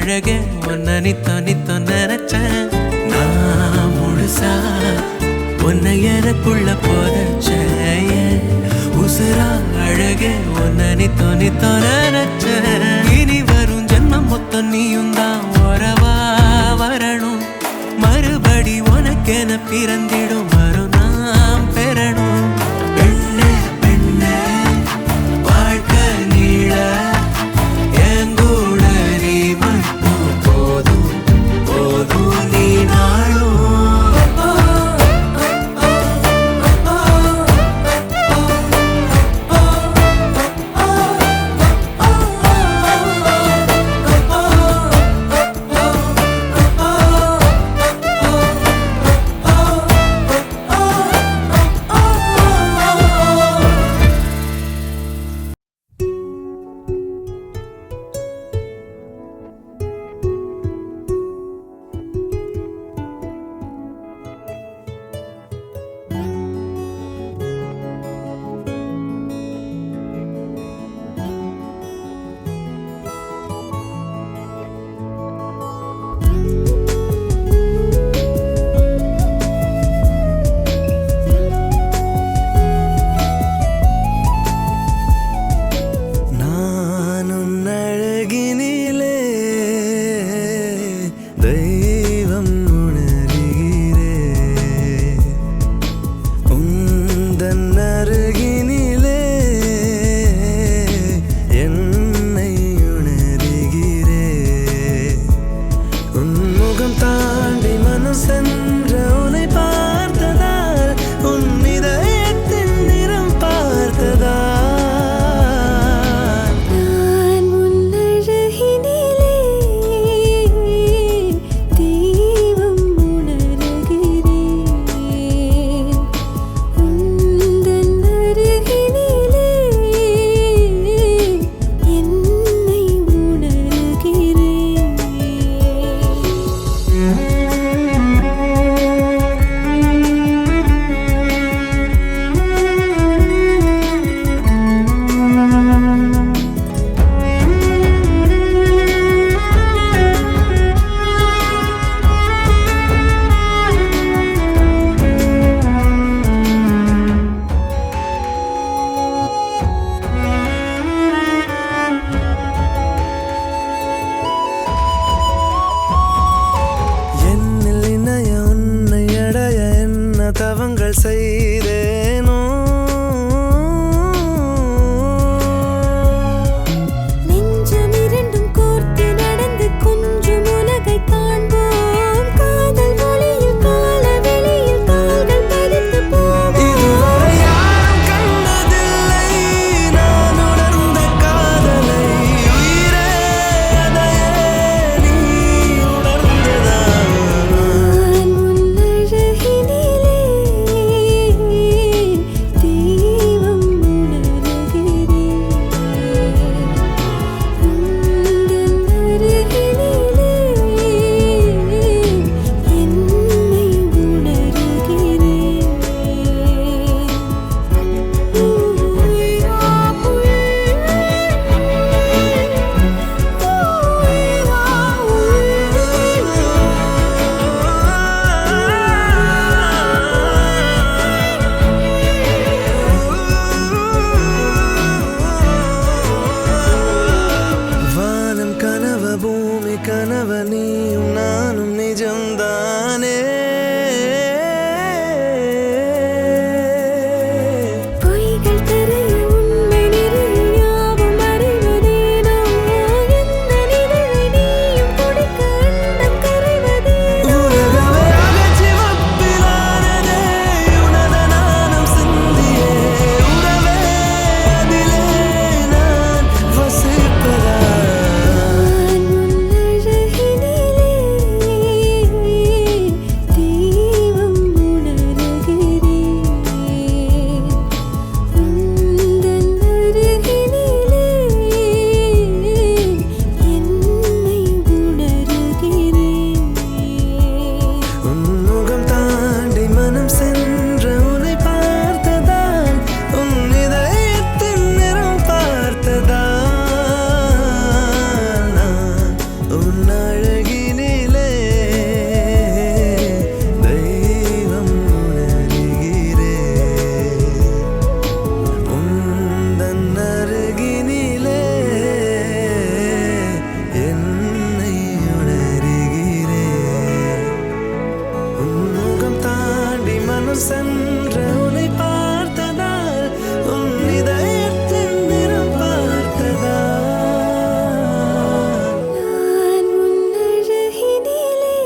அழகே உன்னை நித்தோ நினைச்சேன் நான் முழுசா உன்னை எனக்குள்ள போதச்சேன் உசுரா அழகே உன்னை நித்தோ நினைச்சேன் இனி வரும் ஜென்மம் மொத்தம் நீயும் தான் உறவா வரணும் மறுபடி உனக்கென பிறந்திடும் வரும் நாம் பெறணும் பெண்ணே பெண்ணே வாழ்க்கை நீள எங்கூட நீ மட்டும் போதும் போதும் நீ நாளும் தவங்கள் செய்தேனோ நெஞ்சம் இரண்டும் கோர்த்து நடந்து கொஞ்சம் உலகை காண்போம் காதல் மொழியில் கால வெளியில் கால்கள் பதித்து போவோம் இதுவரை யாரும் கண்டதில்லை நான் உணர்ந்த காதலை உயிரே அதையே நீ உணர்ந்ததா நான் உன் அழகினிலே தூரம் சென்ற உன்னை பார்த்ததால் உன் இதயத்தின் நிறம் பார்த்ததால் நான் உன்னழகினிலே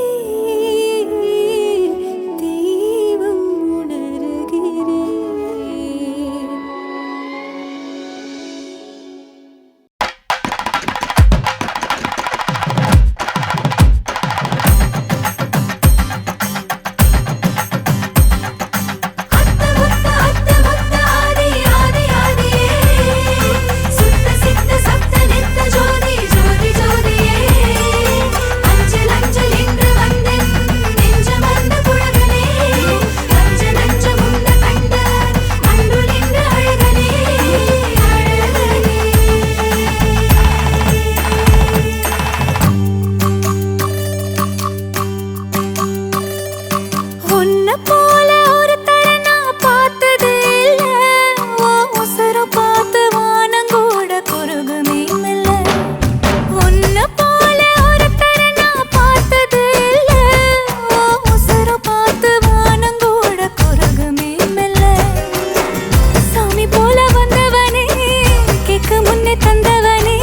தெய்வம் உணர்கிறேன். அத்த முத்த ஆதி ஆதி ஆதியே சுத்த சித்த சப்த நித்த ஜோதி ஜோதி ஜோதியே அஞ்சல் அஞ்சல் என்று வந்தேன் நெஞ்சம் வந்த புழகனே நஞ்ச நஞ்ச முன்ன கண்ட அன்று நின்ற அழகனே உன்னை போல ஒரு தடவை நான் பார்த்தது இல்ல. உன் உசுரை பார்த்து வானங்கூட குறுகுமே மெல்ல. உன்னை போல ஒரு தடவை நான் பார்த்தது இல்ல. உன் உசுரை பார்த்து வானங்கூட குறுகுமே மெல்ல. சாமி போல வந்தவனே கேட்க முன்னே தந்தவனே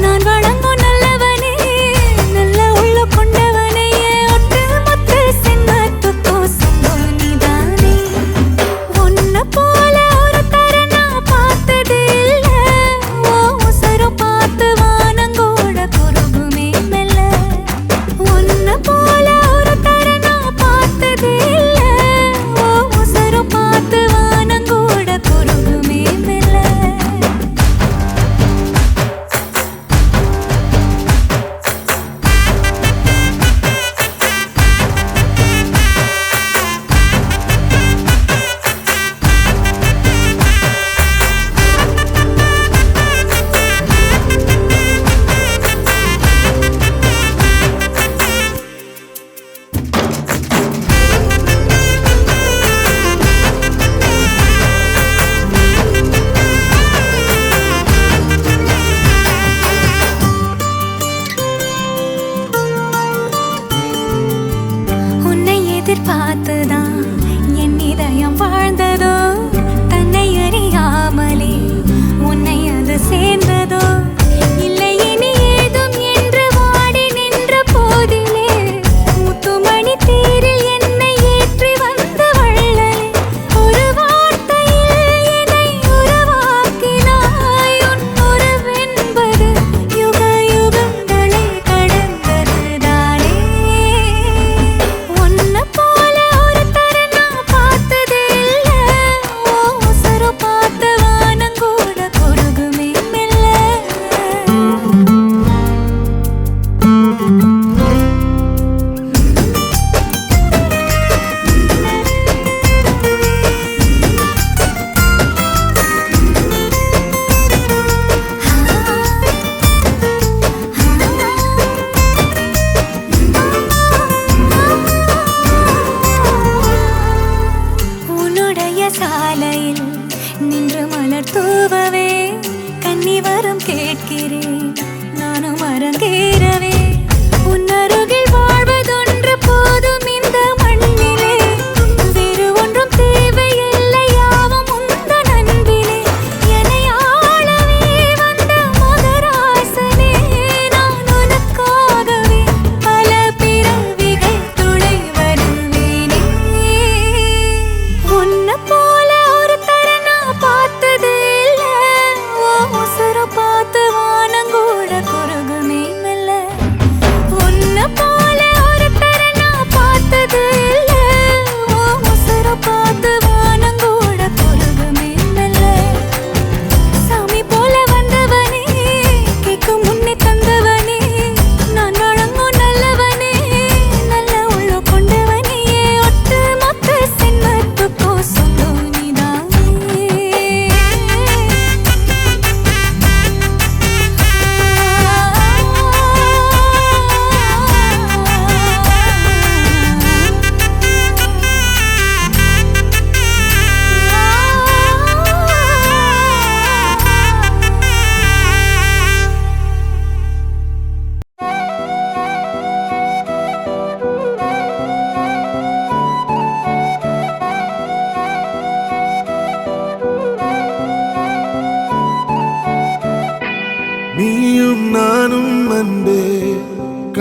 நான் வணங்கும் நல்லவனே நல்ல உள்ள கொண்டவனே ஒட்டு மொத்த சென்மத்துக்கும் சொந்தம் நீதானே. உன்னை போல ஒரு தடவை நான் பார்த்தது இல்ல. உன் உசுரை பார்த்து வானங்கூட குறுகுமே மெல்ல. உன்னை போல ஒரு தடவை நான் பார்த்தது இல்ல. உன் உசுரை பார்த்து வானங்கூட குறுகுமே மெல்ல. உன்னை எதிர்பார்த்துதான் என் இதயம் வாழ்ந்ததோ தன்னை அறியாமலே உன்னை அது சேர்ந்ததோ இல்லை இனி ஏதும் என்று வாடி நின்ற போதிலே முத்துமணி தேரில் என்னை ஏற்றி வந்த வள்ளலே ஒரு வார்த்தையில் என்னை உருவாக்கினாய் உன் உறவென்பது யுக யுகங்களை கடந்ததுதானே. உன்னை போல ஒரு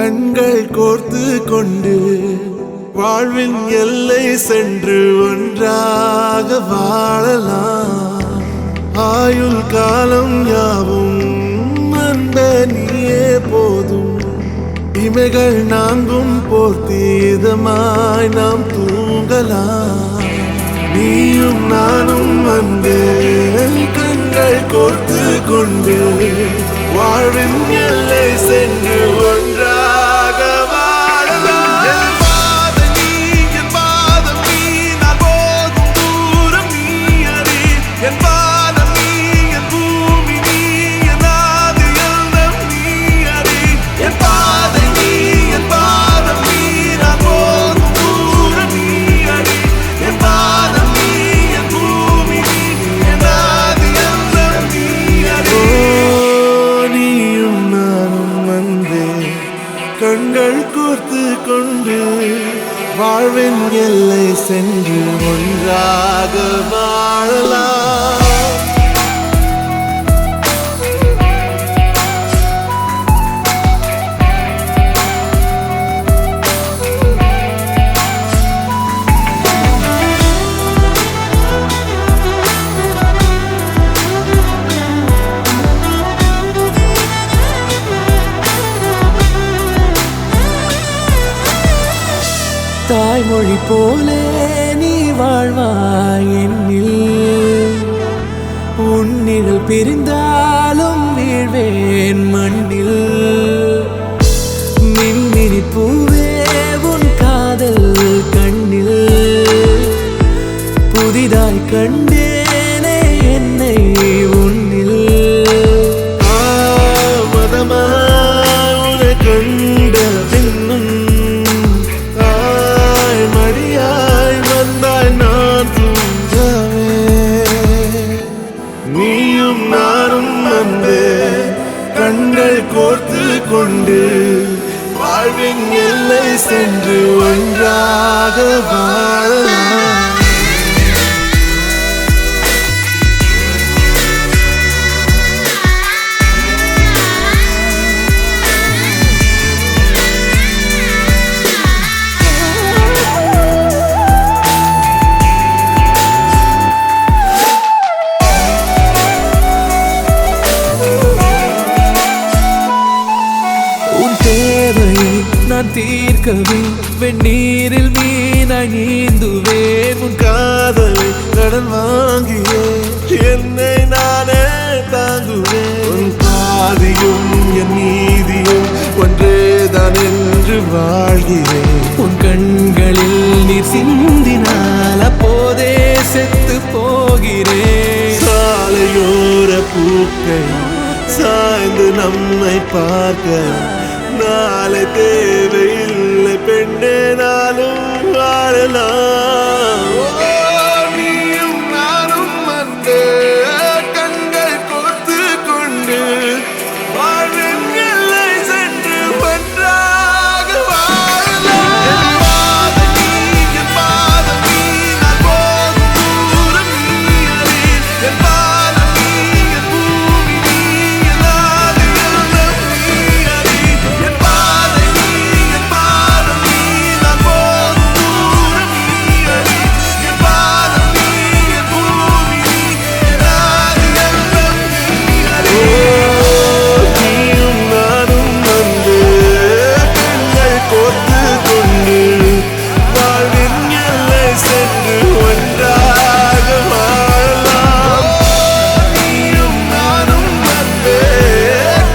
கண்கள் கோர்த்து கொண்டு வாழ்வின் எல்லை சென்று ஒன்றாக வாழலாம். ஆயுள் காலம் யாவும் அந்த நீயே போதும். இமைகள் நான்கும் போர்த்தீதமாய் நாம் தூங்கலாம். நீயும் நானும் வந்து கண்கள் கோர்த்து கொண்டு வாழ்வின் எல்லை சென்று ஒன்றாக வாழலாம். என் பாதம் நீ, என் பாதம் நீ, நான் போகும் தூரம் நீ அறி. என் பாதம் நீ, என் பூமி நீ, என் ஆதி எல்லாம் நீ அறி. என் பாதம் நீ, என் பாதம் நீ, நான் போகும் தூரம் நீ அறி. என் பாதம் நீ, என் பூமி நீ, என் ஆதி எல்லாம் நீ அறி. நீயும் நானும் வந்தே கண்கள் கோர்த்து கொண்டு வாழ்வின் எல்லை சென்று ஒன்றாக வாழலாம். தாய்மொழி போலே நீ வாழ்வாய் என்னில். உன்னிகள் பிரிந்தாலும் வீழ்வேன் மண்ணில். மின்மினி பூவே உன் காதல் கண்ணில். புதிதாய் கண்டேனே என்னை உன்னில். மதமாய் உன்னை கண்ட பின்னும் மடியாய் வந்தாய் நான் தூங்கவே. நீயும் நானும் வந்து கண்கள் கோர்த்து கொண்டு வாழ்வின் எல்லை சென்று ஒன்றாக வாழலாம். நான் தீர்க்கவே வெந்நீரில் மீனாய் நீந்துவேன். உன் காதலை கடன் வாங்கியே என்னை நானே தாங்குவேன். உன் பாதியும் என் நீதியும் ஒன்றேதான் என்று வாழ்கிறேன். உன் கண்களில் நீர் சிந்தினால் அப்போதே செத்து போகிறேன். சாலையோர பூக்கள் சாய்ந்து நம்மை பார்க்க நாளை தேவையில்லை பெண்ணே, நாளும் வாழலாம். நீயும் நானும் வந்து கண்கள் கோர்த்து கொண்டு வாழ்வின் எல்லை சென்று ஒன்றாக வாழலாம். என் பாதம் நீ, என் பாதம் நீ, நான் போகும் தூரம் நீ அறி. என் பாதம் நீ, என் பூமி நீ, என் ஆதி எல்லாம் நீ அறி. என் பாதம் நீ, என் பாதம் நீ, நான் போகும் தூரம் நீ அறி. என் பாதம் நீ, என் பூமி நீ, என் ஆதி எல்லாம் நீ அறி. நீயும் நானும் வந்து கண்கள் கோர்த்து கொண்டு வாழ்வின் எல்லை சென்று ஒன்றாக வாழலாம். நீயும் நானும் வந்து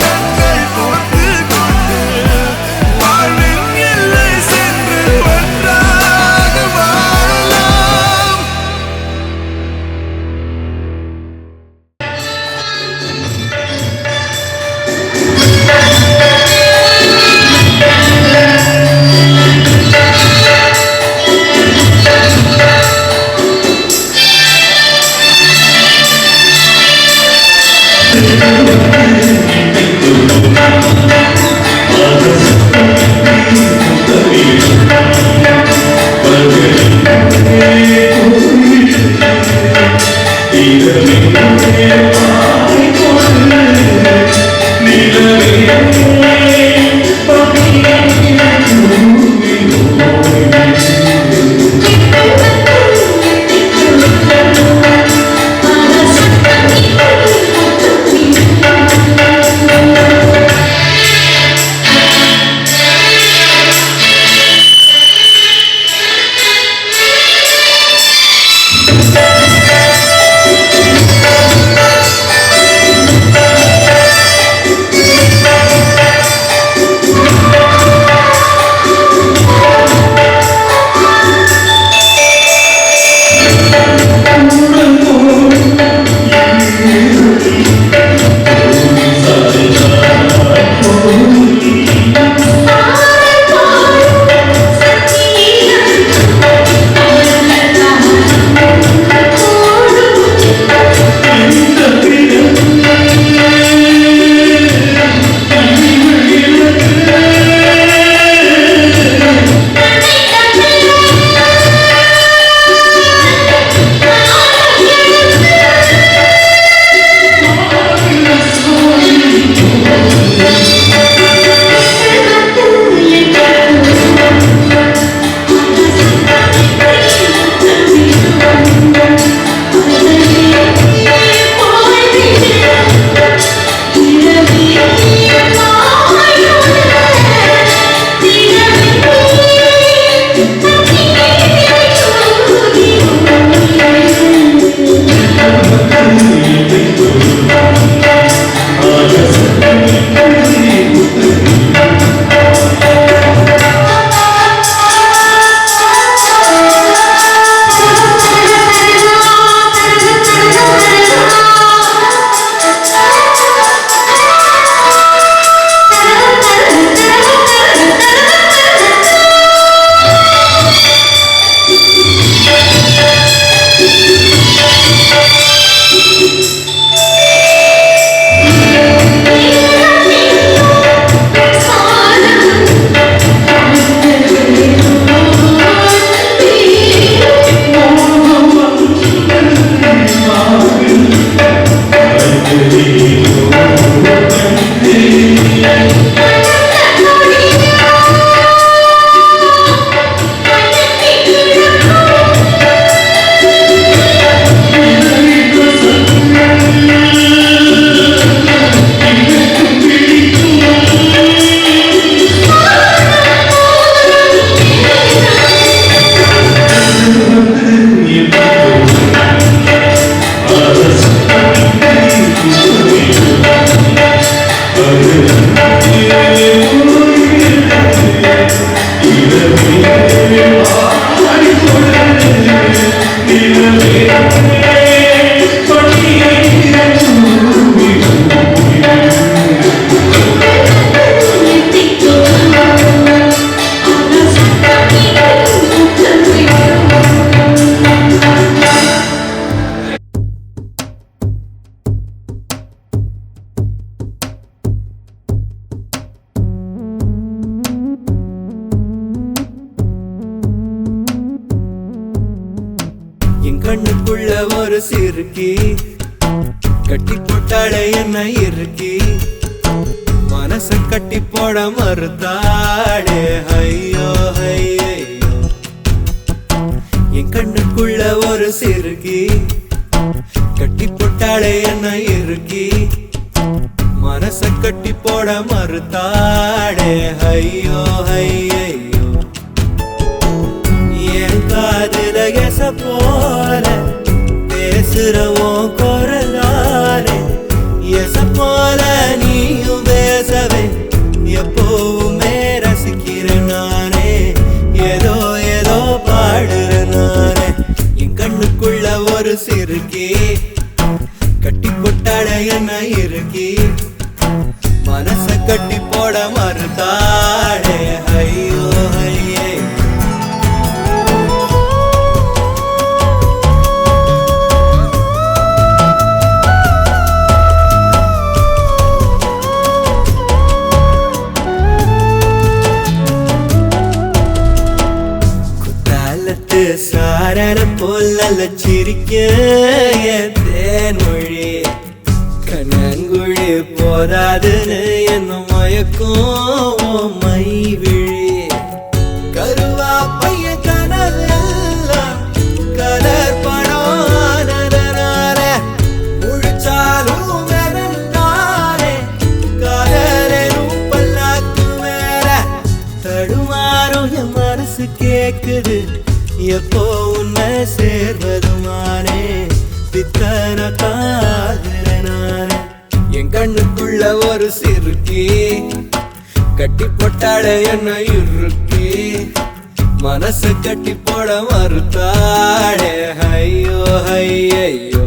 கண்கள் கோர்த்து கொண்டு வாழ்வின் எல்லை சென்று ஒன்றாக வாழலாம். நிலவே கண்ணுக்குள்ள ஒரு சிறுக்கி கட்டி போட்டாளே என்ன இருக்கி மனச கட்டி போட மறுத்தாளே ஐயோ ஐயோ என் கண்ணுக்குள்ள ஒரு சிறுக்கி கட்டி போட்டாளே என்ன இருக்கி மனச கட்டி போட மறுத்தாளே ஐயோ ஐயோ என் காதுல கெச போல பேசுறவோம் குரலாலே எச போல நீயும் பேசவே எப்பவுமே ரசிக்கிறேன் நானே ஏதோ ஏதோ பாடுறேன் நானே என் கண்ணுக்குள்ள ஒரு சிறுக்கி கட்டி போட்டாள என்ன இருக்கி மனச கட்டி போட மறுத்தாளே ஐயோ ஐயே சாரன போல சிரிக்க தேன்மொழி கண்ணங்குழி போதாதுன்னு என்ன மயக்கும் மை விழி கருவா பைய கனவெல்லாம் கலர் படம் ஆனதனால முழிச்சாலும் வெறுந்தானே காதலும் பல்லாக்கு மேல தடுமாறும் என் மனசு கேக்குது எப்போ உன்னை சேர்வதுமானே பித்தன காதல நானே என் கண்ணுக்குள்ள ஒரு சிறுக்கி கட்டி போட்டாட என்ன இறுக்கி மனசு கட்டி போட மறுத்தாடே ஐயோ ஐயோ